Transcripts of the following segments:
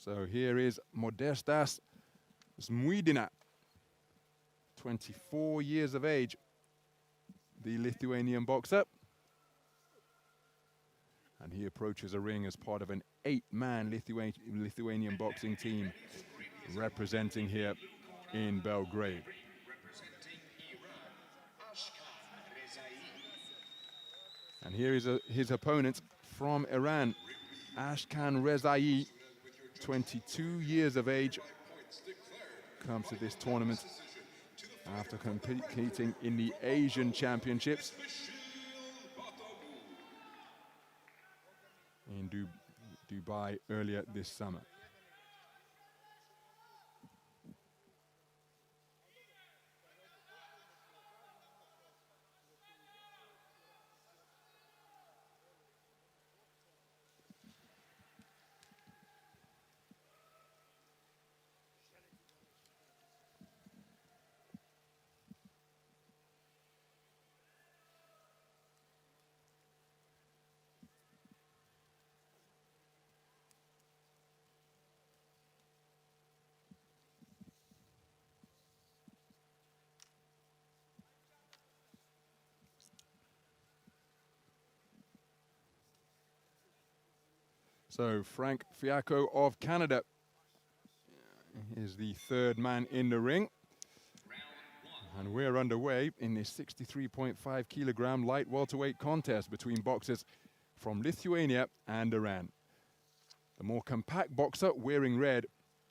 So here is Modestas ZMUIDINA, 24 years of age, the Lithuanian boxer. And he approaches a ring as part of an 8-man Lithuanian boxing team representing here in Belgrade. And here is his opponent from Iran, Ashkan REZAEI, 22 years of age, comes to this tournament after competing in the Asian Championships in Dubai earlier this summer. So Frank Fiacco of Canada is the third man in the ring. And we're underway in this 63.5 kilogram light welterweight contest between boxers from Lithuania and Iran. The more compact boxer wearing red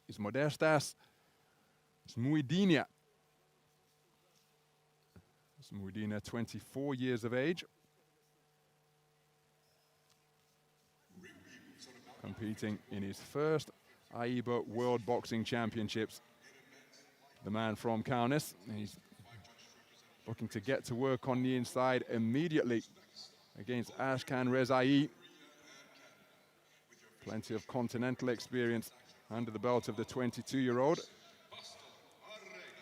is Modestas ZMUIDINA. ZMUIDINA, 24 years of age, competing in his first AIBA World Boxing Championships. The man from Kaunas, he's looking to get to work on the inside immediately against Ashkan REZAEI. Plenty of continental experience under the belt of the 22-year-old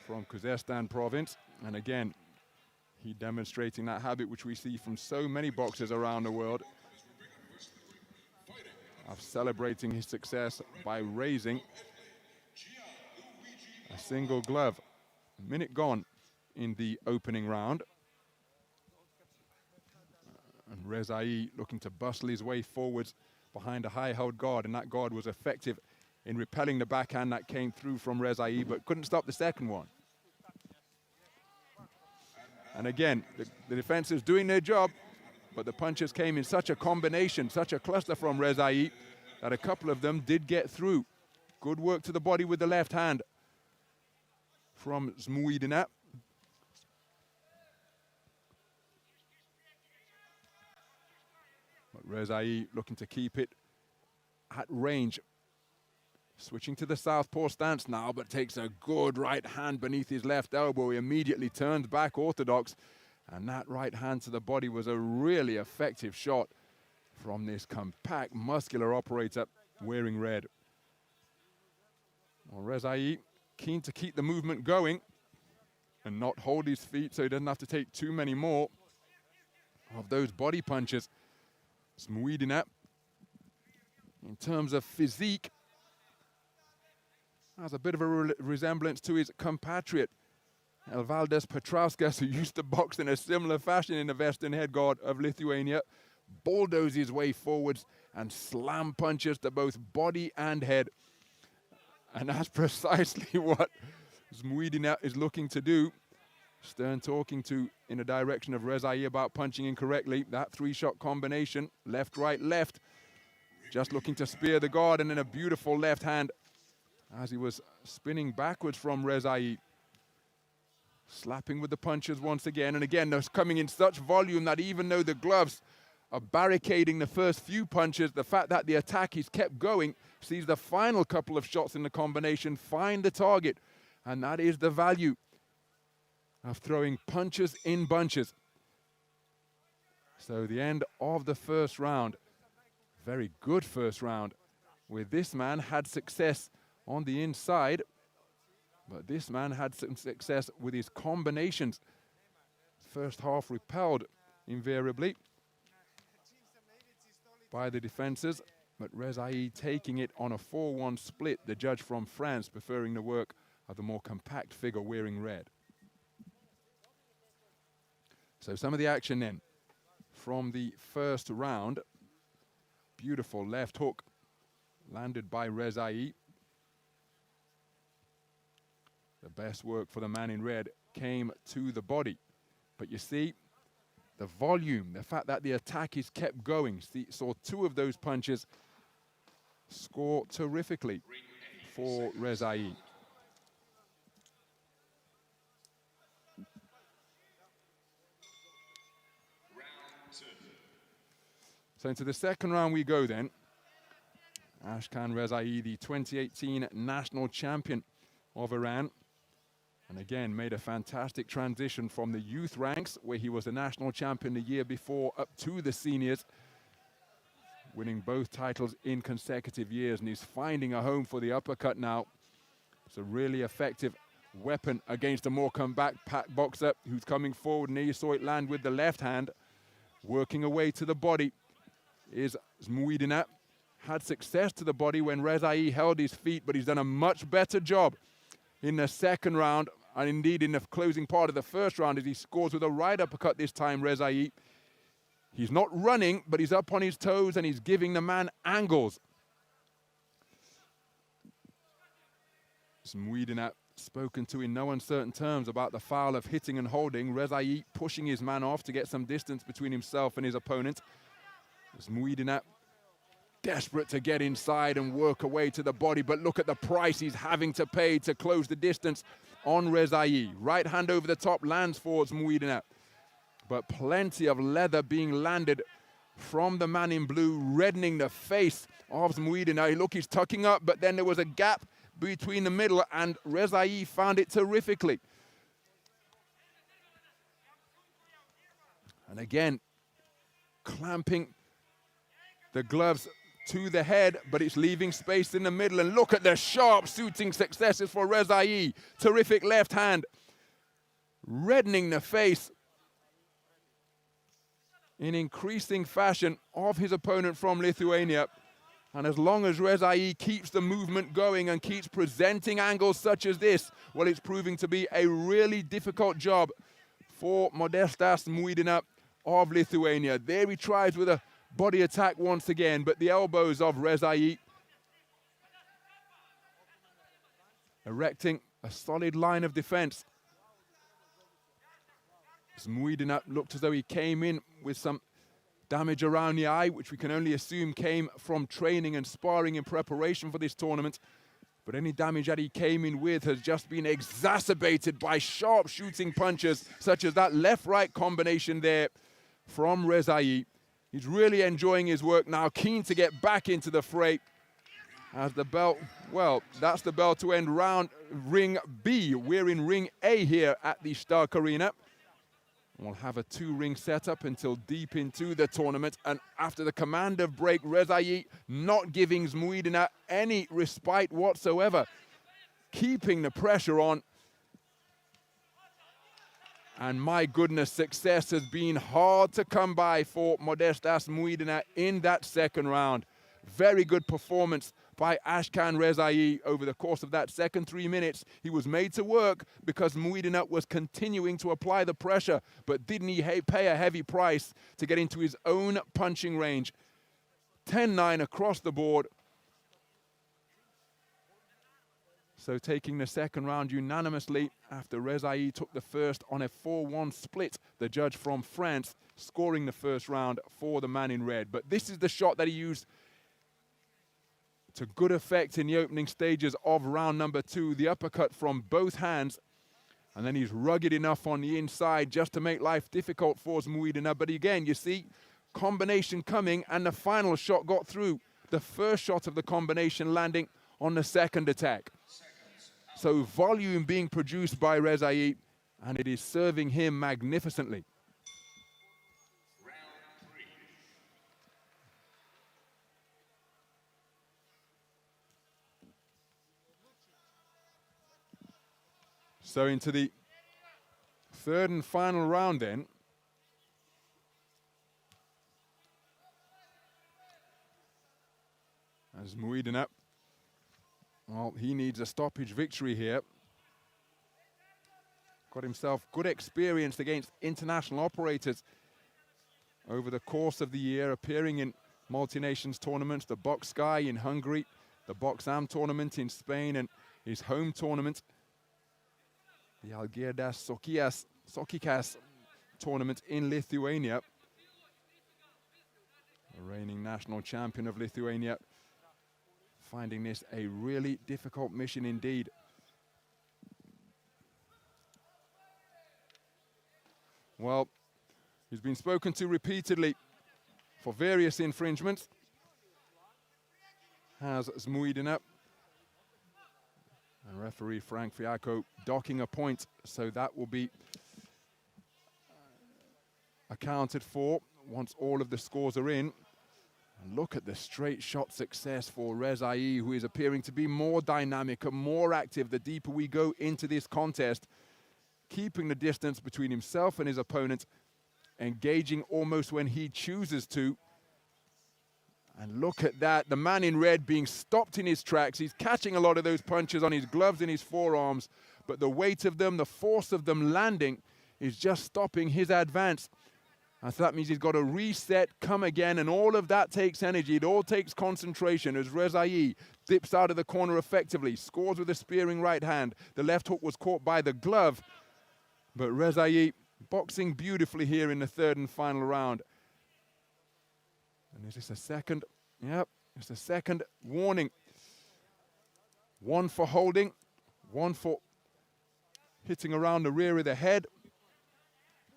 from Khuzestan province. And again, he demonstrating that habit which we see from so many boxers around the world of celebrating his success by raising a single glove. A minute gone in the opening round. And REZAEI looking to bustle his way forwards behind a high-held guard, and that guard was effective in repelling the backhand that came through from REZAEI, but couldn't stop the second one. And again, the defense is doing their job, but the punches came in such a combination, such a cluster from REZAEI, that a couple of them did get through. Good work to the body with the left hand from ZMUIDINA. But REZAEI looking to keep it at range. Switching to the southpaw stance now, but takes a good right hand beneath his left elbow. He immediately turns back orthodox, and that right hand to the body was a really effective shot from this compact, muscular operator wearing red. Well, REZAEI keen to keep the movement going and not hold his feet so he doesn't have to take too many more of those body punches. ZMUIDINA, in terms of physique, has a bit of a resemblance to his compatriot, Valdas Petrauskas, who used to box in a similar fashion in the Western headguard of Lithuania, bulldoze his way forwards and slam punches to both body and head. And that's precisely what ZMUIDINA is looking to do. Stern talking to in the direction of REZAEI about punching incorrectly. That three-shot combination, left, right, left. Just looking to spear the guard, and then a beautiful left hand as he was spinning backwards from REZAEI. Slapping with the punches once again, and again, those coming in such volume that even though the gloves are barricading the first few punches, the fact that the attack is kept going sees the final couple of shots in the combination find the target, and that is the value of throwing punches in bunches. So the end of the first round, very good first round, where this man had success on the inside, but this man had some success with his combinations. First half repelled invariably by the defenses But REZAEI taking it on a 4-1 split, the judge from France preferring the work of the more compact figure wearing red. So some of the action then from the first round. Beautiful left hook landed by REZAEI. The best work for the man in red came to the body. But you see, the volume, the fact that the attack is kept going. Saw 2 of those punches score terrifically for REZAEI. So into the second round we go then. Ashkan REZAEI, the 2018 national champion of Iran. And again, made a fantastic transition from the youth ranks, where he was a national champion the year before, up to the seniors, winning both titles in consecutive years. And he's finding a home for the uppercut now. It's a really effective weapon against a more compact boxer who's coming forward. And you saw it land with the left hand, working away to the body. Is ZMUIDINA. Had success to the body when REZAEI held his feet, but he's done a much better job in the second round, and indeed in the closing part of the first round, as he scores with a right uppercut this time, REZAEI. He's not running, but he's up on his toes and he's giving the man angles. ZMUIDINA spoken to in no uncertain terms about the foul of hitting and holding. REZAEI pushing his man off to get some distance between himself and his opponent. ZMUIDINA desperate to get inside and work away to the body, but look at the price he's having to pay to close the distance on REZAEI. Right hand over the top lands for ZMUIDINA, but plenty of leather being landed from the man in blue, reddening the face of ZMUIDINA. Look, he's tucking up, but then there was a gap between the middle, and REZAEI found it terrifically. And again, clamping the gloves to the head, but it's leaving space in the middle. And look at the sharp suiting successes for REZAEI. Terrific left hand, reddening the face in increasing fashion of his opponent from Lithuania. And as long as REZAEI keeps the movement going and keeps presenting angles such as this, well, it's proving to be a really difficult job for Modestas ZMUIDINA of Lithuania. There he tries with a body attack once again, but the elbows of REZAEI erecting a solid line of defense. ZMUIDINA looked as though he came in with some damage around the eye, which we can only assume came from training and sparring in preparation for this tournament. But any damage that he came in with has just been exacerbated by sharp shooting punches, such as that left-right combination there from REZAEI. He's really enjoying his work now, keen to get back into the fray. As the bell, well, that's the bell to end round ring B. We're in ring A here at the Stark Arena. We'll have a 2-ring setup until deep into the tournament. And after the command of break, REZAEI not giving ZMUIDINA any respite whatsoever, keeping the pressure on. And my goodness, success has been hard to come by for Modestas ZMUIDINA in that second round. Very good performance by Ashkan REZAEI over the course of that second 3 minutes. He was made to work because ZMUIDINA was continuing to apply the pressure, but didn't he pay a heavy price to get into his own punching range? 10-9 across the board. So taking the second round unanimously after REZAEI took the first on a 4-1 split. The judge from France scoring the first round for the man in red. But this is the shot that he used to good effect in the opening stages of round number 2. The uppercut from both hands. And then he's rugged enough on the inside just to make life difficult for ZMUIDINA. But again, you see, combination coming, and the final shot got through. The first shot of the combination landing on the second attack. So volume being produced by REZAEI, and it is serving him magnificently. So into the third and final round then. ZMUIDINA, well, he needs a stoppage victory here. Got himself good experience against international operators over the course of the year, appearing in multi-nations tournaments, the Box Sky in Hungary, the Box Am tournament in Spain, and his home tournament, the Algirdas Sokikas tournament in Lithuania. The reigning national champion of Lithuania, finding this a really difficult mission indeed. Well, he's been spoken to repeatedly for various infringements. Has ZMUIDINA. And referee Frank Fiacco docking a point, so that will be accounted for once all of the scores are in. And look at the straight shot success for REZAEI, who is appearing to be more dynamic and more active the deeper we go into this contest, keeping the distance between himself and his opponent, engaging almost when he chooses to. And look at that, the man in red being stopped in his tracks. He's catching a lot of those punches on his gloves and his forearms, but the weight of them, the force of them landing is just stopping his advance. And so that means he's got to reset, come again, and all of that takes energy. It all takes concentration as REZAEI dips out of the corner effectively, scores with a spearing right hand. The left hook was caught by the glove, but REZAEI boxing beautifully here in the third and final round. And is this a second? Yep, it's a second warning. One for holding, one for hitting around the rear of the head.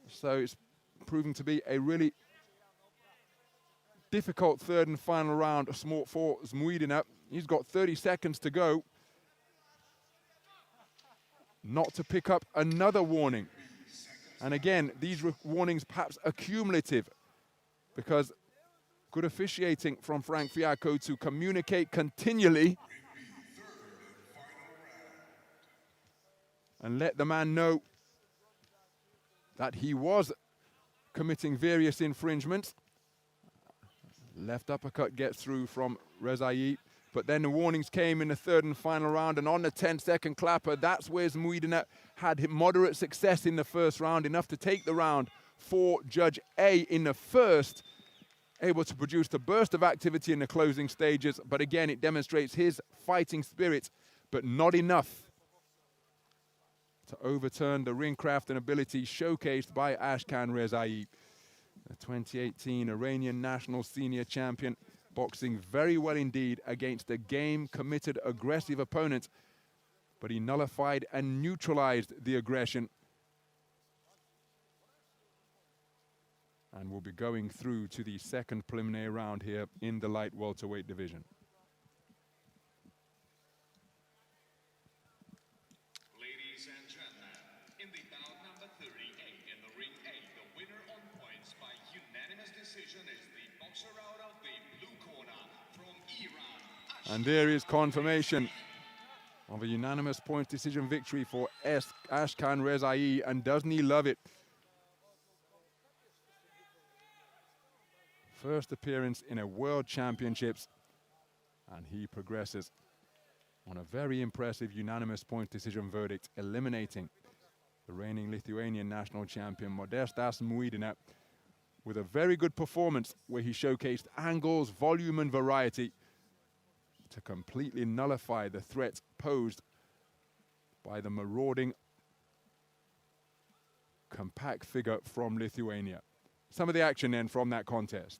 So it's proving to be a really difficult third and final round for ZMUIDINA. He's got 30 seconds to go. Not to pick up another warning. And again, these warnings perhaps accumulative, because good officiating from Frank Fiacco to communicate continually and let the man know that he was committing various infringements. Left uppercut gets through from REZAEI, but then the warnings came in the third and final round, and on the 10-second clapper, that's where ZMUIDINA had moderate success in the first round, enough to take the round for Judge A in the first, able to produce the burst of activity in the closing stages, but again, it demonstrates his fighting spirit, but not enough to overturn the ring craft and ability showcased by Ashkan REZAEI, the 2018 Iranian national senior champion, boxing very well indeed against a game-committed, aggressive opponent, but he nullified and neutralized the aggression. And we'll be going through to the second preliminary round here in the light welterweight division. Ladies and gentlemen, in the bout number 38 in the ring A, the winner on points by unanimous decision is the boxer out of the blue corner from Iran. And there is confirmation of a unanimous points decision victory for Ashkan REZAEI, and doesn't he love it? First appearance in a World Championships, and he progresses on a very impressive unanimous points decision verdict, eliminating the reigning Lithuanian national champion Modestas ZMUIDINA with a very good performance where he showcased angles, volume and variety to completely nullify the threat posed by the marauding, compact figure from Lithuania. Some of the action then from that contest.